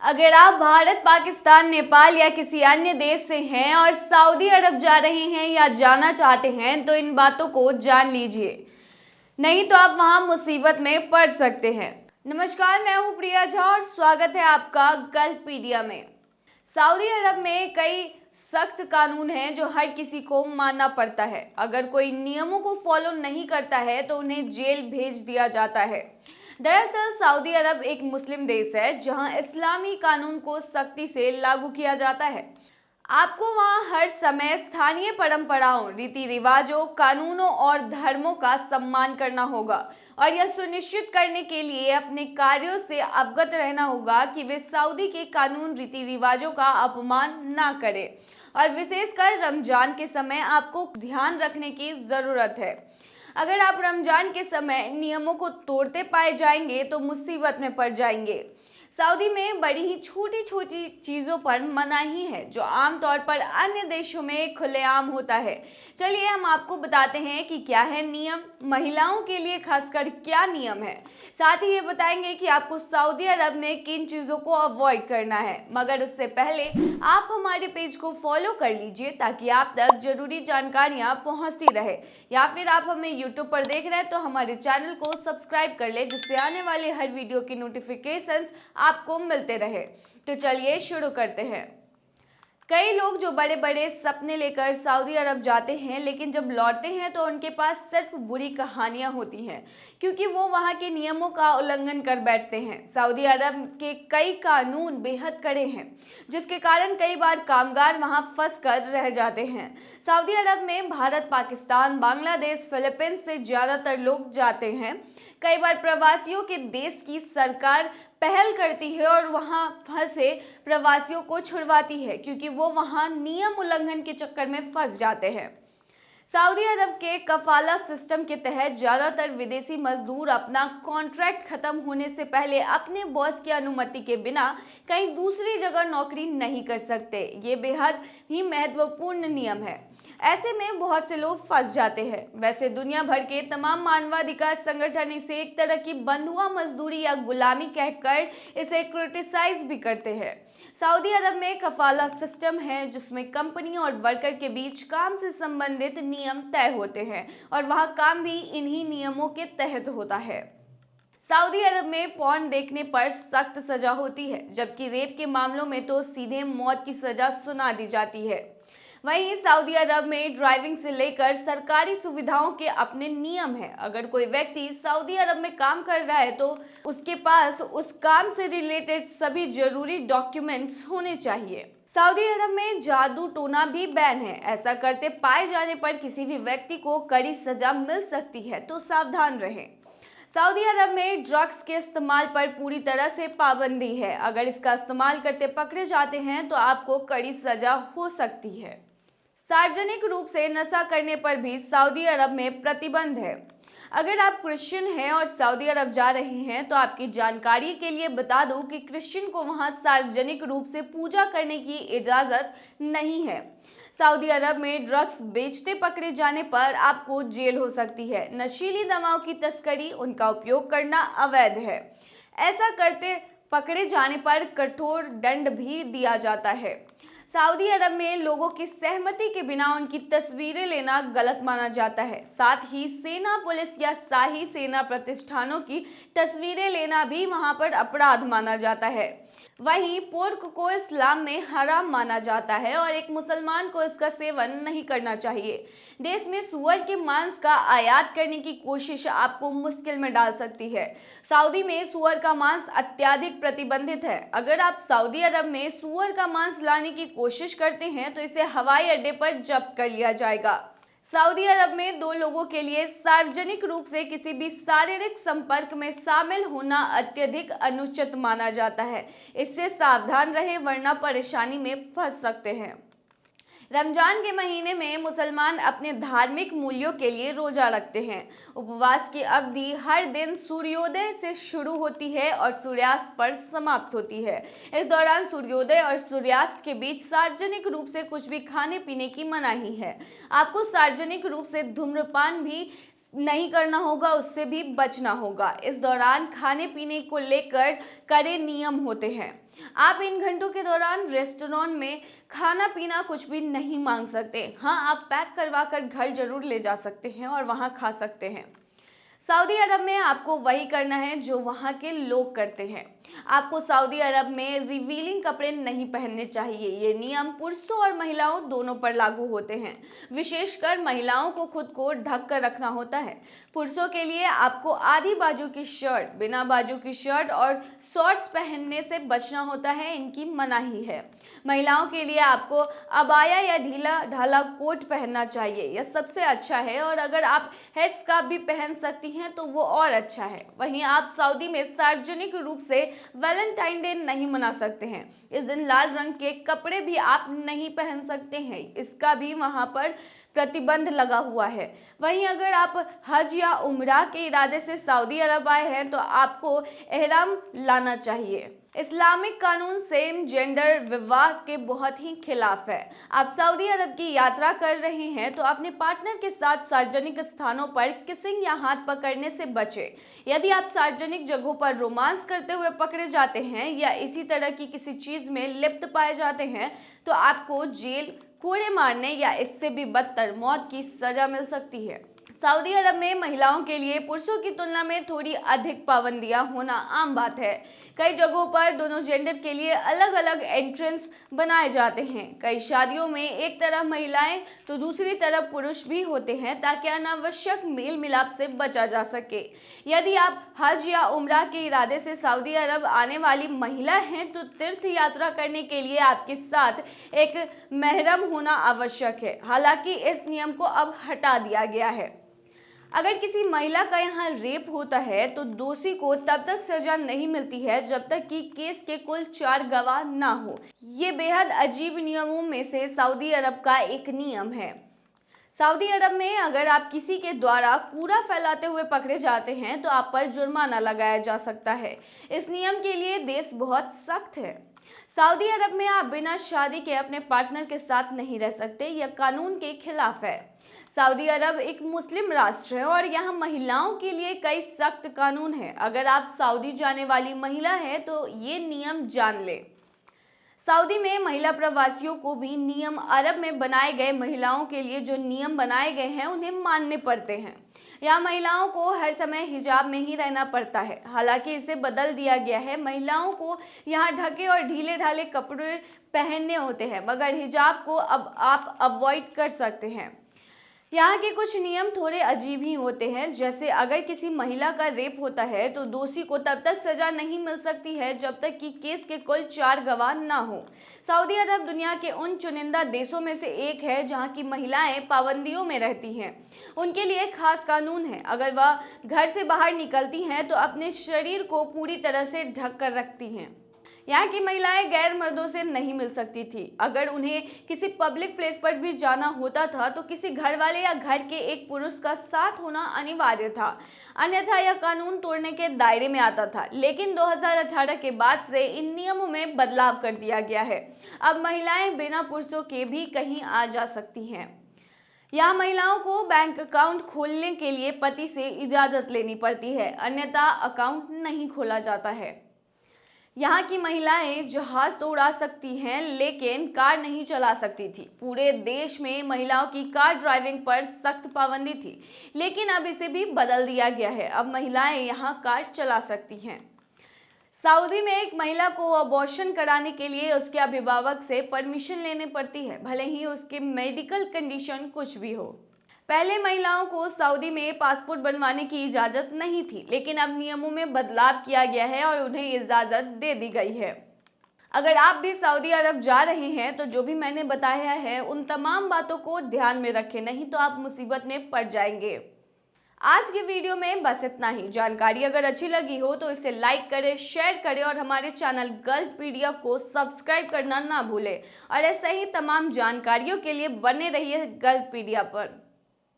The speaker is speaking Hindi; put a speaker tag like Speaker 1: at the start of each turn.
Speaker 1: अगर आप भारत, पाकिस्तान, नेपाल या किसी अन्य देश से हैं और सऊदी अरब जा रहे हैं या जाना चाहते हैं तो इन बातों को जान लीजिए, नहीं तो आप वहां मुसीबत में पड़ सकते हैं। नमस्कार, मैं हूं प्रिया झा और स्वागत है आपका गल्फपीडिया में। सऊदी अरब में कई सख्त कानून हैं जो हर किसी को मानना पड़ता है। अगर कोई नियमों को फॉलो नहीं करता है तो उन्हें जेल भेज दिया जाता है। दरअसल सऊदी अरब एक मुस्लिम देश है जहां इस्लामी कानून को सख्ती से लागू किया जाता है। आपको वहां हर समय स्थानीय परंपराओं, रीति रिवाजों, कानूनों और धर्मों का सम्मान करना होगा और यह सुनिश्चित करने के लिए अपने कार्यों से अवगत रहना होगा कि वे सऊदी के कानून, रीति रिवाजों का अपमान ना करें। और विशेषकर रमजान के समय आपको ध्यान रखने की जरूरत है। अगर आप रमजान के समय नियमों को तोड़ते पाए जाएंगे तो मुसीबत में पड़ जाएंगे। सऊदी में बड़ी ही छोटी छोटी चीज़ों पर मनाही है जो आमतौर पर अन्य देशों में खुलेआम होता है। चलिए हम आपको बताते हैं कि क्या है नियम, महिलाओं के लिए खासकर क्या नियम है। साथ ही ये बताएंगे कि आपको सऊदी अरब में किन चीज़ों को अवॉइड करना है। मगर उससे पहले आप हमारे पेज को फॉलो कर लीजिए ताकि आप तक जरूरी जानकारियाँ पहुँचती रहे। या फिर आप हमें यूट्यूब पर देख रहे हैं तो हमारे चैनल को सब्सक्राइब कर ले जिससे आने वाले हर वीडियो की नोटिफिकेशंस आपको मिलते रहे। तो चलिए शुरू करते हैं। कई लोग जो बड़े बड़े सपने लेकर सऊदी अरब जाते हैं लेकिन जब लौटते हैं तो उनके पास सिर्फ बुरी कहानियां होती हैं क्योंकि वो वहां के नियमों का उल्लंघन कर बैठते हैं। सऊदी अरब के कई कानून बेहद कड़े हैं जिसके कारण कई बार कामगार वहां फंस कर रह जाते हैं। सऊदी अरब में भारत, पाकिस्तान, बांग्लादेश, फिलीपींस से ज़्यादातर लोग जाते हैं। कई बार प्रवासियों के देश की सरकार पहल करती है और वहां फंसे प्रवासियों को छुड़वाती है क्योंकि वो वहां नियम उल्लंघन के चक्कर में फंस जाते हैं। सऊदी अरब के कफाला सिस्टम के तहत ज़्यादातर विदेशी मजदूर अपना कॉन्ट्रैक्ट खत्म होने से पहले अपने बॉस की अनुमति के बिना कहीं दूसरी जगह नौकरी नहीं कर सकते। ये बेहद ही महत्वपूर्ण नियम है। ऐसे में बहुत से लोग फंस जाते हैं। वैसे दुनिया भर के तमाम मानवाधिकार संगठन इसे एक तरह की बंधुआ मजदूरी या गुलामी कहकर इसे क्रिटिसाइज भी करते हैं। सऊदी अरब में कफाला सिस्टम है जिसमें कंपनी और वर्कर के बीच काम से संबंधित नियम तय होते हैं और वहाँ काम भी इन्हीं नियमों के तहत होता है। सऊदी अरब में पॉर्न देखने पर सख्त सजा होती है जबकि रेप के मामलों में तो सीधे मौत की सजा सुना दी जाती है। वहीं सऊदी अरब में ड्राइविंग से लेकर सरकारी सुविधाओं के अपने नियम हैं। अगर कोई व्यक्ति सऊदी अरब में काम कर रहा है तो उसके पास उस काम से रिलेटेड सभी जरूरी डॉक्यूमेंट्स होने चाहिए। सऊदी अरब में जादू टोना भी बैन है। ऐसा करते पाए जाने पर किसी भी व्यक्ति को कड़ी सजा मिल सकती है, तो सावधान रहें। सऊदी अरब में ड्रग्स के इस्तेमाल पर पूरी तरह से पाबंदी है। अगर इसका इस्तेमाल करते पकड़े जाते हैं तो आपको कड़ी सजा हो सकती है। सार्वजनिक रूप से नशा करने पर भी सऊदी अरब में प्रतिबंध है। अगर आप क्रिश्चियन हैं और सऊदी अरब जा रहे हैं तो आपकी जानकारी के लिए बता दूं कि क्रिश्चियन को वहां सार्वजनिक रूप से पूजा करने की इजाज़त नहीं है। सऊदी अरब में ड्रग्स बेचते पकड़े जाने पर आपको जेल हो सकती है। नशीली दवाओं की तस्करी, उनका उपयोग करना अवैध है। ऐसा करते पकड़े जाने पर कठोर दंड भी दिया जाता है। सऊदी अरब में लोगों की सहमति के बिना उनकी तस्वीरें लेना गलत माना जाता है। साथ ही सेना, पुलिस या शाही सेना प्रतिष्ठानों की तस्वीरें लेना भी वहां पर अपराध माना जाता है। वहीं पोर्क को इस्लाम में हराम माना जाता है और एक मुसलमान को इसका सेवन नहीं करना चाहिए। देश में सूअर के मांस का आयात करने की कोशिश आपको मुश्किल में डाल सकती है। सऊदी में सूअर का मांस अत्यधिक प्रतिबंधित है। अगर आप सऊदी अरब में सूअर का मांस लाने की कोशिश करते हैं तो इसे हवाई अड्डे पर जब्त कर लिया जाएगा। सऊदी अरब में दो लोगों के लिए सार्वजनिक रूप से किसी भी शारीरिक संपर्क में शामिल होना अत्यधिक अनुचित माना जाता है। इससे सावधान रहे वरना परेशानी में फंस सकते हैं। रमजान के महीने में मुसलमान अपने धार्मिक मूल्यों के लिए रोजा रखते हैं। उपवास की अवधि हर दिन सूर्योदय से शुरू होती है और सूर्यास्त पर समाप्त होती है। इस दौरान सूर्योदय और सूर्यास्त के बीच सार्वजनिक रूप से कुछ भी खाने पीने की मनाही है। आपको सार्वजनिक रूप से धूम्रपान भी नहीं करना होगा, उससे भी बचना होगा। इस दौरान खाने पीने को लेकर कड़े नियम होते हैं। आप इन घंटों के दौरान रेस्टोरेंट में खाना पीना कुछ भी नहीं मांग सकते। हाँ, आप पैक करवा कर घर जरूर ले जा सकते हैं और वहाँ खा सकते हैं। सऊदी अरब में आपको वही करना है जो वहाँ के लोग करते हैं। आपको सऊदी अरब में रिवीलिंग कपड़े नहीं पहनने चाहिए। ये नियम पुरुषों और महिलाओं दोनों पर लागू होते हैं। विशेषकर महिलाओं को खुद को ढक कर रखना होता है। पुरुषों के लिए आपको आधी बाजू की शर्ट, बिना बाजू की शर्ट और शॉर्ट्स पहनने से बचना होता है, इनकी मनाही है। महिलाओं के लिए आपको अबाया या ढीला ढाला कोट पहनना चाहिए, यह सबसे अच्छा है। और अगर आप हेड स्कार्फ भी पहन सकती हैं तो वो और अच्छा है। वहीं आप सऊदी में सार्वजनिक रूप से वैलेंटाइन डे नहीं मना सकते हैं। इस दिन लाल रंग के कपड़े भी आप नहीं पहन सकते हैं, इसका भी वहां पर प्रतिबंध लगा हुआ है। वहीं अगर आप हज या उम्रा के इरादे से सऊदी अरब आए हैं तो आपको एहराम लाना चाहिए। इस्लामिक कानून सेम जेंडर विवाह के बहुत ही खिलाफ है। आप सऊदी अरब की यात्रा कर रहे हैं तो अपने पार्टनर के साथ सार्वजनिक स्थानों पर किसिंग या हाथ पकड़ने से बचें। यदि आप सार्वजनिक जगहों पर रोमांस करते हुए पकड़े जाते हैं या इसी तरह की किसी चीज में लिप्त पाए जाते हैं तो आपको जेल, कोड़े मारने या इससे भी बदतर मौत की सजा मिल सकती है। सऊदी अरब में महिलाओं के लिए पुरुषों की तुलना में थोड़ी अधिक पाबंदियां होना आम बात है। कई जगहों पर दोनों जेंडर के लिए अलग अलग एंट्रेंस बनाए जाते हैं। कई शादियों में एक तरफ महिलाएं तो दूसरी तरफ पुरुष भी होते हैं ताकि अनावश्यक मेल मिलाप से बचा जा सके। यदि आप हज या उम्रा के इरादे से सऊदी अरब आने वाली महिला हैं तो तीर्थ यात्रा करने के लिए आपके साथ एक महरम होना आवश्यक है। हालांकि इस नियम को अब हटा दिया गया है। अगर किसी महिला का यहाँ रेप होता है तो दोषी को तब तक सजा नहीं मिलती है जब तक कि केस के कुल 4 गवाह ना हो। ये बेहद अजीब नियमों में से सऊदी अरब का एक नियम है। सऊदी अरब में अगर आप किसी के द्वारा कूड़ा फैलाते हुए पकड़े जाते हैं तो आप पर जुर्माना लगाया जा सकता है। इस नियम के लिए देश बहुत सख्त है। सऊदी अरब में आप बिना शादी के अपने पार्टनर के साथ नहीं रह सकते, यह कानून के खिलाफ है। सऊदी अरब एक मुस्लिम राष्ट्र है और यहाँ महिलाओं के लिए कई सख्त कानून हैं। अगर आप सऊदी जाने वाली महिला हैं तो ये नियम जान लें। सऊदी में महिला प्रवासियों को भी नियम अरब में बनाए गए महिलाओं के लिए जो नियम बनाए गए हैं उन्हें मानने पड़ते हैं। यहाँ महिलाओं को हर समय हिजाब में ही रहना पड़ता है। हालांकि इसे बदल दिया गया है। महिलाओं को यहाँ ढके और ढीले ढाले कपड़े पहनने होते हैं, मगर हिजाब को अब आप अवॉइड कर सकते हैं। यहाँ के कुछ नियम थोड़े अजीब ही होते हैं, जैसे अगर किसी महिला का रेप होता है तो दोषी को तब तक सजा नहीं मिल सकती है जब तक कि केस के कुल 4 गवाह ना हो। सऊदी अरब दुनिया के उन चुनिंदा देशों में से एक है जहाँ की महिलाएं पाबंदियों में रहती हैं। उनके लिए खास कानून है। अगर वह घर से बाहर निकलती हैं तो अपने शरीर को पूरी तरह से ढक कर रखती हैं। यहाँ की महिलाएं गैर मर्दों से नहीं मिल सकती थी। अगर उन्हें किसी पब्लिक प्लेस पर भी जाना होता था तो किसी घर वाले या घर के एक पुरुष का साथ होना अनिवार्य था, अन्यथा यह कानून तोड़ने के दायरे में आता था। लेकिन 2018 के बाद से इन नियमों में बदलाव कर दिया गया है। अब महिलाएं बिना पुरुषों के भी कहीं आ जा सकती हैं। यहाँ महिलाओं को बैंक अकाउंट खोलने के लिए पति से इजाजत लेनी पड़ती है, अन्यथा अकाउंट नहीं खोला जाता है। यहाँ की महिलाएं जहाज तो उड़ा सकती हैं लेकिन कार नहीं चला सकती थी। पूरे देश में महिलाओं की कार ड्राइविंग पर सख्त पाबंदी थी, लेकिन अब इसे भी बदल दिया गया है। अब महिलाएं यहाँ कार चला सकती हैं। सऊदी में एक महिला को अबॉर्शन कराने के लिए उसके अभिभावक से परमिशन लेनी पड़ती है, भले ही उसके मेडिकल कंडीशन कुछ भी हो। पहले महिलाओं को सऊदी में पासपोर्ट बनवाने की इजाज़त नहीं थी, लेकिन अब नियमों में बदलाव किया गया है और उन्हें इजाज़त दे दी गई है। अगर आप भी सऊदी अरब जा रहे हैं तो जो भी मैंने बताया है उन तमाम बातों को ध्यान में रखें, नहीं तो आप मुसीबत में पड़ जाएंगे। आज की वीडियो में बस इतना ही। जानकारी अगर अच्छी लगी हो तो इसे लाइक करें, शेयर करें और हमारे चैनल गल्फपीडिया को सब्सक्राइब करना ना भूलें। और ऐसे ही तमाम जानकारियों के लिए बने रहिए गल्फपीडिया पर।